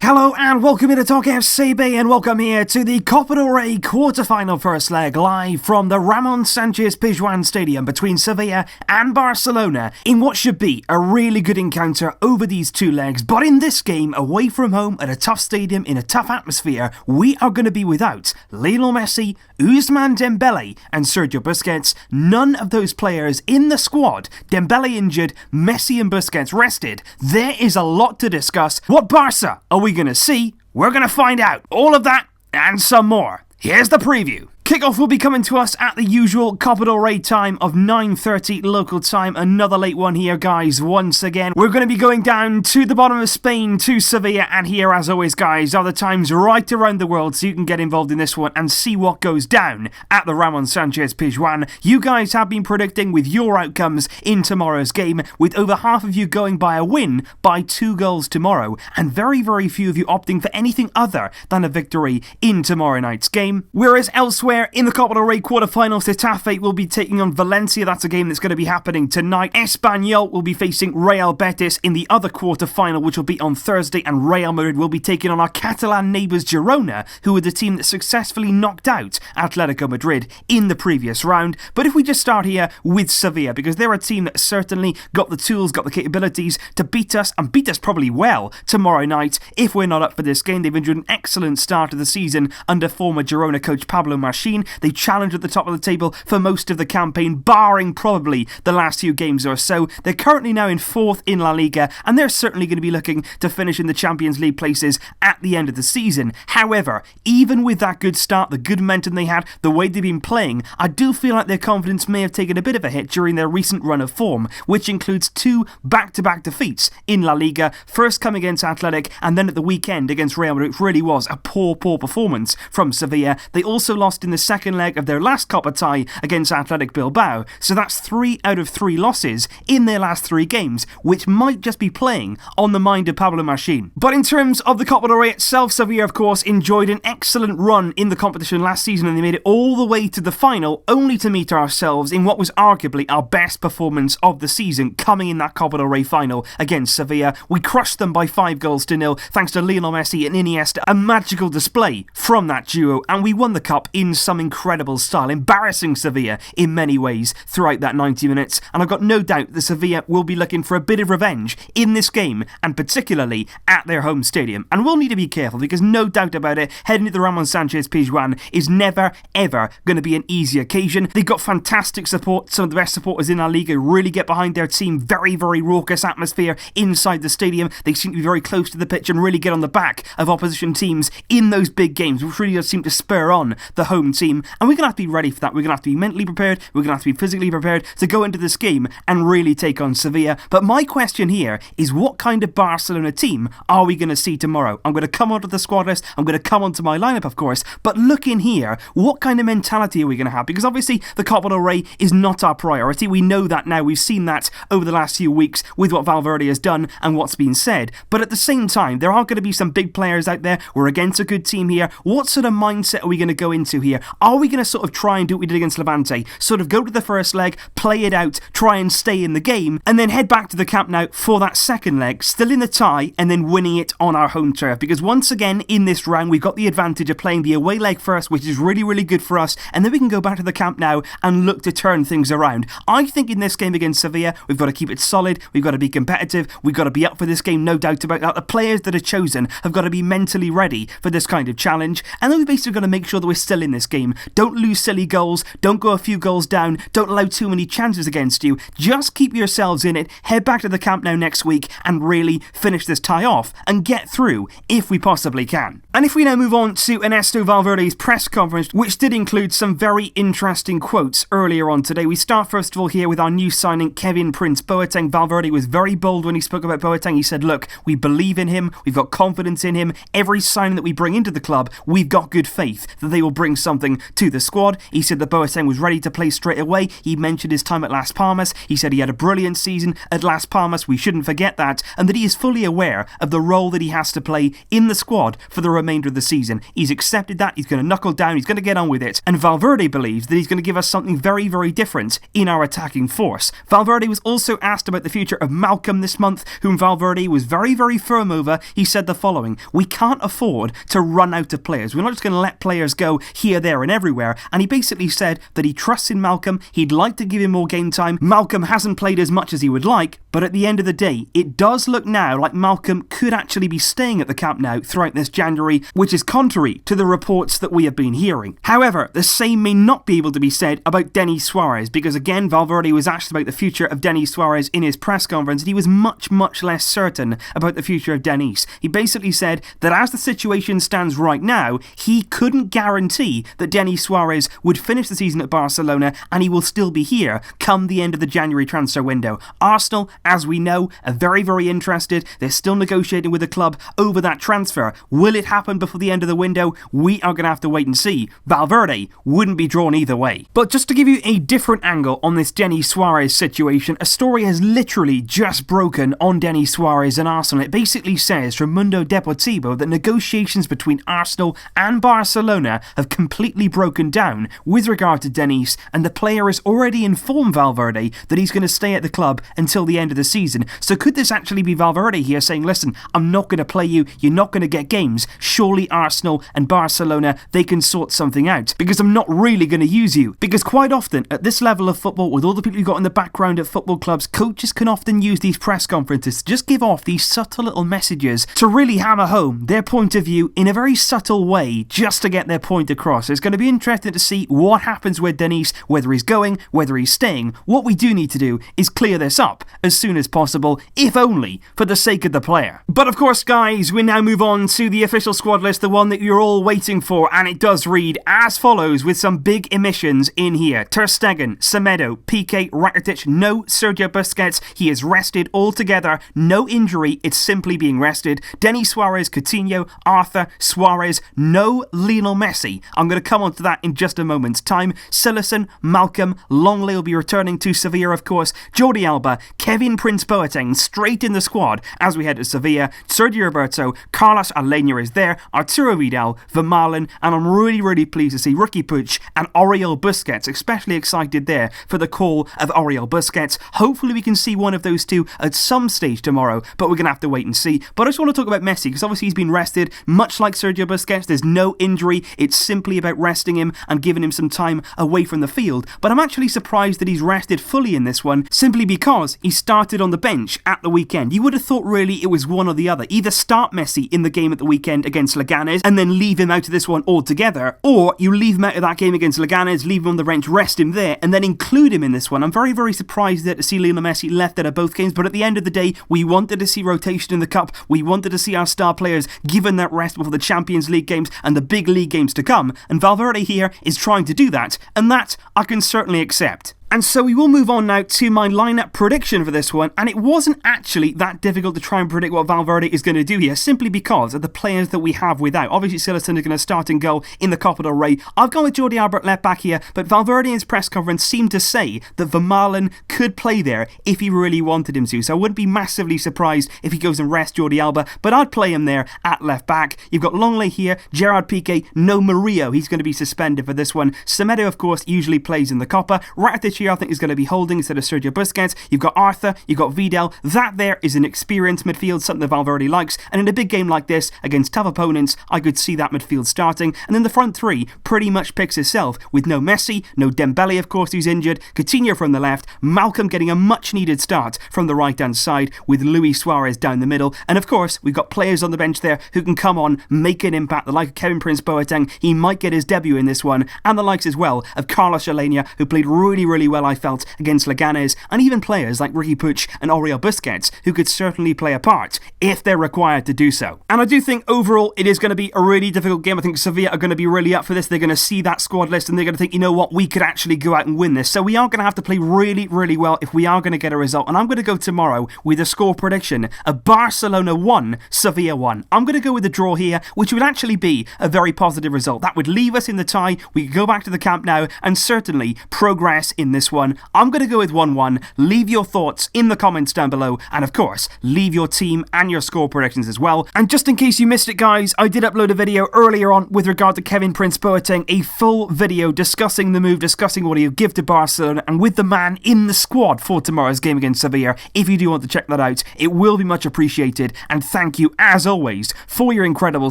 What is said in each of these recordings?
Hello and welcome to TalkFCB and welcome here to the Copa del Rey quarter-final first leg live from the Ramon Sanchez Pizjuan Stadium between Sevilla and Barcelona in what should be a really good encounter over these two legs. But in this game, away from home at a tough stadium in a tough atmosphere, we are going to be without Lionel Messi, Ousmane Dembélé and Sergio Busquets. None of those players in the squad. Dembélé injured, Messi and Busquets rested. There is a lot to discuss. What Barca are we going to see? We're going to find out. All of that and some more. Here's the preview. Kickoff will be coming to us at the usual Copa del Rey time of 9:30 local time. Another late one here, guys, once again. We're going to be going down to the bottom of Spain, to Sevilla, and here, as always, guys, are the times right around the world so you can get involved in this one and see what goes down at the Ramon Sanchez Pizjuan. You guys have been predicting with your outcomes in tomorrow's game, with over half of you going by a win by 2 goals tomorrow, and very, very few of you opting for anything other than a victory in tomorrow night's game. Whereas elsewhere, in the Copa del Rey quarter-finals, Getafe will be taking on Valencia. That's a game that's going to be happening tonight. Espanyol will be facing Real Betis in the other quarter-final, which will be on Thursday, and Real Madrid will be taking on our Catalan neighbours Girona, who are the team that successfully knocked out Atletico Madrid in the previous round. But if we just start here with Sevilla, because they're a team that certainly got the tools, got the capabilities to beat us, and beat us probably well tomorrow night if we're not up for this game. They've enjoyed an excellent start of the season under former Girona coach Pablo Marchin. They challenged at the top of the table for most of the campaign, barring probably the last few games or so. They're currently now in 4th in La Liga, and they're certainly going to be looking to finish in the Champions League places at the end of the season. However, even with that good start, the good momentum they had, the way they've been playing, I do feel like their confidence may have taken a bit of a hit during their recent run of form, which includes 2 back-to-back defeats in La Liga, first coming against Athletic and then at the weekend against Real Madrid, which really was a poor performance from Sevilla. They also lost in the second leg of their last Copa tie against Athletic Bilbao, so that's 3 out of 3 losses in their last 3 games, which might just be playing on the mind of Pablo Marchin. But in terms of the Copa del Rey itself, Sevilla, of course, enjoyed an excellent run in the competition last season, and they made it all the way to the final, only to meet ourselves in what was arguably our best performance of the season, coming in that Copa del Rey final against Sevilla. We crushed them by 5 goals to 0, thanks to Lionel Messi and Iniesta, a magical display from that duo, and we won the cup in some incredible style, embarrassing Sevilla in many ways throughout that 90 minutes, and I've got no doubt that Sevilla will be looking for a bit of revenge in this game, and particularly at their home stadium. And we'll need to be careful, because no doubt about it, heading to the Ramon Sanchez Pizjuan is never ever going to be an easy occasion. They've got fantastic support, some of the best supporters in our league who really get behind their team. Very, very raucous atmosphere inside the stadium. They seem to be very close to the pitch and really get on the back of opposition teams in those big games, which really does seem to spur on the home team. And we're going to have to be ready for that. We're going to have to be mentally prepared. We're going to have to be physically prepared to go into this game and really take on Sevilla. But my question here is, what kind of Barcelona team are we going to see tomorrow? I'm going to come onto the squad list. I'm going to come onto my lineup, of course. But look in here, what kind of mentality are we going to have? Because obviously the Copa del Rey is not our priority. We know that now. We've seen that over the last few weeks with what Valverde has done and what's been said. But at the same time, there are going to be some big players out there. We're against a good team here. What sort of mindset are we going to go into here? Are we going to sort of try and do what we did against Levante, sort of go to the first leg, play it out, try and stay in the game, and then head back to the Camp Nou for that second leg, still in the tie, and then winning it on our home turf? Because once again, in this round, we've got the advantage of playing the away leg first, which is really, really good for us, and then we can go back to the Camp Nou and look to turn things around. I think in this game against Sevilla, we've got to keep it solid, we've got to be competitive, we've got to be up for this game, no doubt about that. The players that are chosen have got to be mentally ready for this kind of challenge, and then we've basically got to make sure that we're still in this game. Don't lose silly goals, don't go a few goals down, don't allow too many chances against you. Just keep yourselves in it, head back to the Camp Nou next week and really finish this tie off and get through if we possibly can. And if we now move on to Ernesto Valverde's press conference, which did include some very interesting quotes earlier on today. We start first of all here with our new signing, Kevin Prince Boateng. Valverde was very bold when he spoke about Boateng. He said, look, we believe in him, we've got confidence in him. Every signing that we bring into the club, we've got good faith that they will bring something something to the squad. He said that Boateng was ready to play straight away. He mentioned his time at Las Palmas. He said he had a brilliant season at Las Palmas. We shouldn't forget that. And that he is fully aware of the role that he has to play in the squad for the remainder of the season. He's accepted that. He's going to knuckle down. He's going to get on with it. And Valverde believes that he's going to give us something very, very different in our attacking force. Valverde was also asked about the future of Malcolm this month, whom Valverde was very, very firm over. He said the following: we can't afford to run out of players. We're not just going to let players go here, there and everywhere. And he basically said that he trusts in Malcolm. He'd like to give him more game time. Malcolm hasn't played as much as he would like, but at the end of the day, it does look now like Malcolm could actually be staying at the Camp Nou throughout this January, which is contrary to the reports that we have been hearing. However, the same may not be able to be said about Denis Suarez, because again, Valverde was asked about the future of Denis Suarez in his press conference, and he was much, much less certain about the future of Denis. He basically said that as the situation stands right now, he couldn't guarantee that Denis Suarez would finish the season at Barcelona and he will still be here come the end of the January transfer window. Arsenal, as we know, are very, very interested. They're still negotiating with the club over that transfer. Will it happen before the end of the window? We are going to have to wait and see. Valverde wouldn't be drawn either way. But just to give you a different angle on this Denis Suarez situation, a story has literally just broken on Denis Suarez and Arsenal. It basically says from Mundo Deportivo that negotiations between Arsenal and Barcelona have completely broken down with regard to Denis, and the player has already informed Valverde that he's going to stay at the club until the end of the season. So could this actually be Valverde here saying, listen, I'm not going to play you, you're not going to get games, surely Arsenal and Barcelona, they can sort something out, because I'm not really going to use you. Because quite often at this level of football, with all the people you've got in the background at football clubs, coaches can often use these press conferences to just give off these subtle little messages to really hammer home their point of view in a very subtle way, just to get their point across. It's going to be interesting to see what happens with Denis, whether he's going, whether he's staying. What we do need to do is clear this up as soon as possible, if only for the sake of the player. But of course, guys, we now move on to the official squad list, the one that you're all waiting for, and it does read as follows with some big emissions in here. Ter Stegen, Semedo, Piqué, Rakitic, no Sergio Busquets. He is rested altogether. No injury, it's simply being rested. Denis Suarez, Coutinho, Arthur, Suarez, no Lionel Messi. I'm going to come on to that in just a moment's time. Sillerson, Malcolm, Longley will be returning to Sevilla, of course. Jordi Alba, Kevin Prince Boateng straight in the squad as we head to Sevilla. Sergio Roberto, Carlos Alenia is there, Arturo Vidal, Vermaelen, and I'm really, really pleased to see Ricky Puig and Oriol Busquets, especially excited there for the call of Oriol Busquets. Hopefully we can see one of those two at some stage tomorrow, but we're going to have to wait and see. But I just want to talk about Messi, because obviously he's been rested, much like Sergio Busquets. There's no injury, it's simply about resting him and giving him some time away from the field. But I'm actually surprised that he's rested fully in this one, simply because he started on the bench at the weekend. You would have thought really it was one or the other. Either start Messi in the game at the weekend against Leganes and then leave him out of this one altogether, or you leave him out of that game against Leganes, leave him on the bench, rest him there, and then include him in this one. I'm very, very surprised there to see Lionel Messi left out of both games, but at the end of the day, we wanted to see rotation in the Cup. We wanted to see our star players given that rest before the Champions League games and the big league games to come, and Valverde here is trying to do that, and that I can certainly accept. And so we will move on now to my lineup prediction for this one, and it wasn't actually that difficult to try and predict what Valverde is going to do here, simply because of the players that we have without. Obviously, Sillerson is going to start and go in the Copa del Rey. I've gone with Jordi Alba left back here, but Valverde in his press conference seemed to say that Vermaelen could play there if he really wanted him to, so I wouldn't be massively surprised if he goes and rests Jordi Alba, but I'd play him there at left back. You've got Longley here, Gerard Piqué, no Murillo, he's going to be suspended for this one. Semedo, of course, usually plays in the Copa. Rakitic here, I think, is going to be holding instead of Sergio Busquets. You've got Arthur, you've got Vidal. That there is an experienced midfield, something that Valverde likes, and in a big game like this, against tough opponents, I could see that midfield starting. And then the front three pretty much picks itself, with no Messi, no Dembélé, of course, who's injured, Coutinho from the left, Malcolm getting a much needed start from the right hand side, with Luis Suarez down the middle, and of course, we've got players on the bench there who can come on, make an impact, the like of Kevin Prince Boateng. He might get his debut in this one, and the likes as well of Carlos Alenia, who played really, really really well, I felt, against Leganes, and even players like Riqui Puig and Oriol Busquets, who could certainly play a part if they're required to do so. And I do think overall it is going to be a really difficult game. I think Sevilla are going to be really up for this. They're going to see that squad list and they're going to think, you know what, we could actually go out and win this. So we are going to have to play really, really well if we are going to get a result. And I'm going to go tomorrow with a score prediction of Barcelona 1, Sevilla 1. I'm going to go with a draw here, which would actually be a very positive result. That would leave us in the tie. We could go back to the camp now and certainly progress in this one. I'm going to go with 1-1. Leave your thoughts in the comments down below. And of course, leave your team and your score predictions as well. And just in case you missed it, guys, I did upload a video earlier on with regard to Kevin Prince Boateng, a full video discussing the move, discussing what he'll give to Barcelona, and with the man in the squad for tomorrow's game against Sevilla. If you do want to check that out, it will be much appreciated. And thank you, as always, for your incredible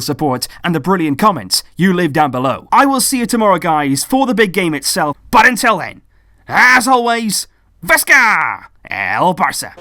support and the brilliant comments you leave down below. I will see you tomorrow, guys, for the big game itself. But until then, as always, Visca el Barça!